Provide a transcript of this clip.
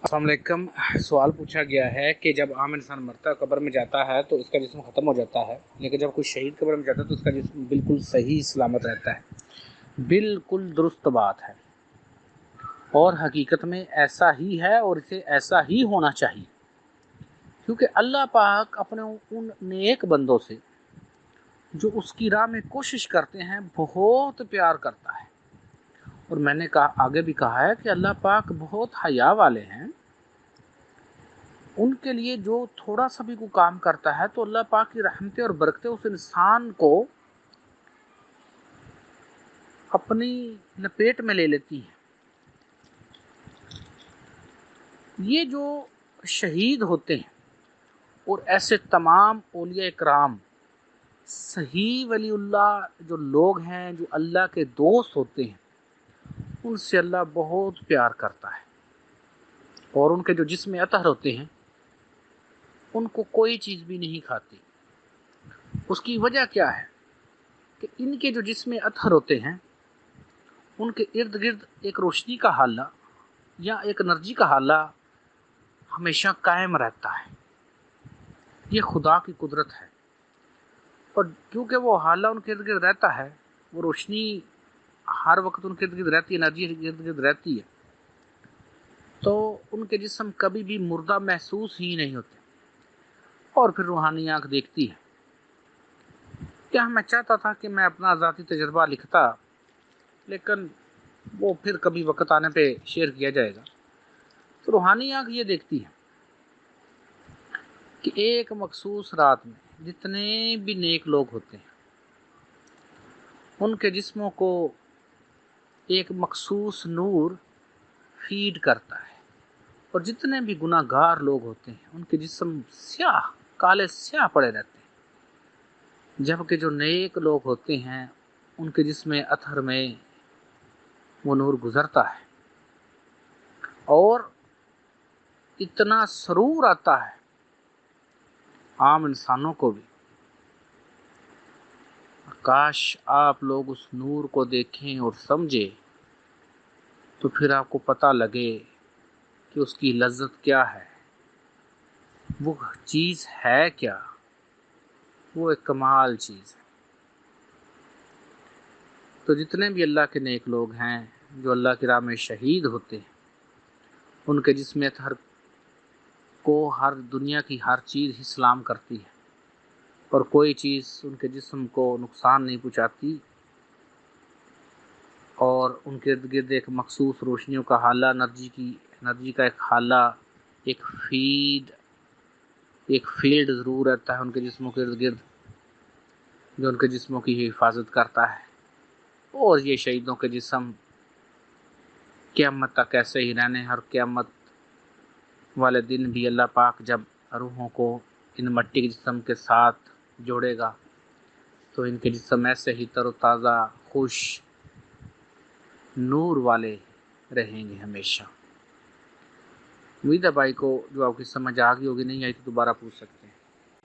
السلام علیکم۔ سوال پوچھا گیا ہے کہ جب عام انسان مرتا ہے قبر میں جاتا ہے تو اس کا جسم ختم ہو جاتا ہے، لیکن جب کوئی شہید قبر میں جاتا ہے تو اس کا جسم بالکل صحیح سلامت رہتا ہے۔ بالکل درست بات ہے، اور حقیقت میں ایسا ہی ہے اور اسے ایسا ہی ہونا چاہیے، کیونکہ اللہ پاک اپنے ان نیک بندوں سے جو اس کی راہ میں کوشش کرتے ہیں بہت پیار کرتا ہے۔ اور میں نے آگے بھی کہا ہے کہ اللہ پاک بہت حیا والے ہیں، ان کے لیے جو تھوڑا سا بھی کوئی کام کرتا ہے تو اللہ پاک کی رحمتیں اور برکتیں اس انسان کو اپنی لپیٹ میں لے لیتی ہیں۔ یہ جو شہید ہوتے ہیں اور ایسے تمام اولیاء اکرام، صحیح ولی اللہ جو لوگ ہیں، جو اللہ کے دوست ہوتے ہیں، ان سے اللہ بہت پیار کرتا ہے، اور ان کے جو جسم اطہر ہوتے ہیں ان کو کوئی چیز بھی نہیں کھاتی۔ اس کی وجہ کیا ہے کہ ان کے جو جسم اطہر ہوتے ہیں ان کے ارد گرد ایک روشنی کا حالہ یا ایک انرجی کا حالہ ہمیشہ قائم رہتا ہے۔ یہ خدا کی قدرت ہے، اور کیونکہ وہ حالہ ان کے ارد گرد رہتا ہے، وہ روشنی ہر وقت ان کے ارد گرد رہتی ہے، انرجی ارد گرد رہتی ہے، تو ان کے جسم کبھی بھی مردہ محسوس ہی نہیں ہوتے۔ اور پھر روحانی آنکھ دیکھتی ہے۔ کیا میں چاہتا تھا کہ میں اپنا ذاتی تجربہ لکھتا، لیکن وہ پھر کبھی وقت آنے پہ شیئر کیا جائے گا۔ تو روحانی آنکھ یہ دیکھتی ہے کہ ایک مخصوص رات میں جتنے بھی نیک لوگ ہوتے ہیں ان کے جسموں کو ایک مخصوص نور فیڈ کرتا ہے، اور جتنے بھی گناہ گار لوگ ہوتے ہیں ان کے جسم سیاہ، کالے سیاہ پڑے رہتے ہیں، جبکہ جو نیک لوگ ہوتے ہیں ان کے جسم اطہر میں وہ نور گزرتا ہے، اور اتنا سرور آتا ہے عام انسانوں کو بھی۔ کاش آپ لوگ اس نور کو دیکھیں اور سمجھیں، تو پھر آپ کو پتہ لگے کہ اس کی لذت کیا ہے، وہ چیز ہے کیا، وہ ایک کمال چیز ہے۔ تو جتنے بھی اللہ کے نیک لوگ ہیں جو اللہ کی راہ میں شہید ہوتے ہیں، ان کے جسم اطہر کو ہر دنیا کی ہر چیز ہی سلام کرتی ہے، اور کوئی چیز ان کے جسم کو نقصان نہیں پہنچاتی، اور ان کے ارد گرد ایک مخصوص روشنیوں کا حالہ، انرجی کا ایک حالہ، ایک فیلڈ ضرور رہتا ہے ان کے جسموں کے ارد گرد جو ان کے جسموں کی حفاظت کرتا ہے۔ اور یہ شہیدوں کے جسم قیامت تک ایسے ہی رہنے، ہر قیامت والے دن بھی اللہ پاک جب روحوں کو ان مٹی کے جسم کے ساتھ جوڑے گا تو ان کے جسم ایسے ہی تر و تازہ، خوش، نور والے رہیں گے ہمیشہ۔ امید ہے بھائی کو جو آپ کی سمجھ آ گئی ہوگی، نہیں آئی تو دوبارہ پوچھ سکتے ہیں۔